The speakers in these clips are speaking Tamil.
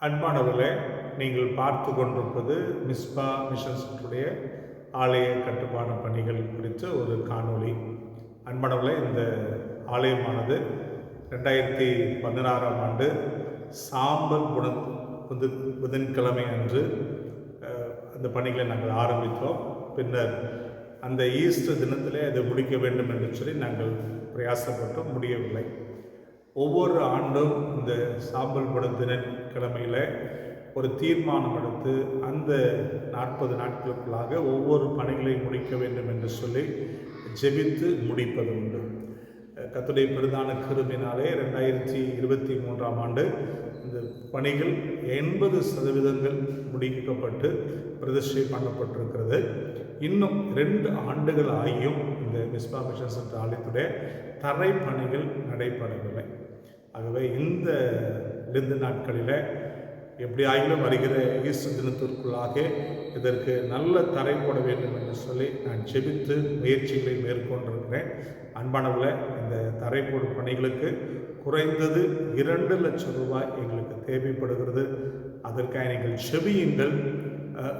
அன்பானவர்களே, நீங்கள் பார்த்து கொண்டிருப்பது மிஸ்பா மிஷன் சென்டருடைய ஆலய கட்டுமான பணிகள் குறித்த ஒரு காணொளி. அன்பானவர்களே, இந்த ஆலயமானது 2016ஆம் ஆண்டு சாம்பல் புதன்கிழமை அன்று அந்த பணிகளை நாங்கள் ஆரம்பித்தோம். பின்னர் அந்த ஈஸ்டர் தினத்திலே அதை முடிக்க வேண்டும் என்று சொல்லி நாங்கள் பிரயாசப்பட்டோம், முடியவில்லை. ஒவ்வொரு ஆண்டும் இந்த சாம்பல் தினக்கிழமையில் ஒரு தீர்மானம் எடுத்து அந்த 40 நாட்களுக்குள்ளாக ஒவ்வொரு பணிகளையும் முடிக்க வேண்டும் என்று சொல்லி ஜெபித்து முடிப்பது உண்டு. கர்த்தருடைய பிரதான கிருபையினாலே 2023ஆம் ஆண்டு இந்த பணிகள் 80% முடிக்கப்பட்டு பிரதிஷ்டை பண்ணப்பட்டிருக்கிறது. இன்னும் 2 ஆண்டுகள் ஆகியும் இந்த மிஸ்பா மிஷன் சென்டர் ஆலயத்துடைய தரை பணிகள் நடைபெறவில்லை. ஆகவே இந்த 2 நாட்களில் எப்படி ஆகிலும் வருகிற ஈஸ்டர் தினத்திற்குள்ளாக இதற்கு நல்ல தரை போட வேண்டும் என்று சொல்லி நான் ஜெபித்து முயற்சிகளை மேற்கொண்டிருக்கிறேன். அன்பானவர்களே, இந்த தரை போடும் பணிகளுக்கு குறைந்தது 2 லட்சம் ரூபாய் எங்களுக்கு தேவைப்படுகிறது. அதற்காக நீங்கள் செபியுங்கள்.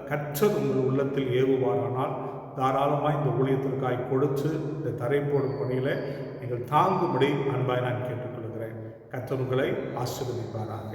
கற்றர் உங்கள் உள்ளத்தில் ஏவுவாரானால் தாராளமாக இந்த ஊழியத்திற்காய் கொடுத்து இந்த தரை போடும் பணியில் நீங்கள் தாங்கும்படி அன்பாய் நான் கேட்டுக்கொள்கிறேன். கர்த்தர் உங்களை ஆசீர்வதிப்பாராக.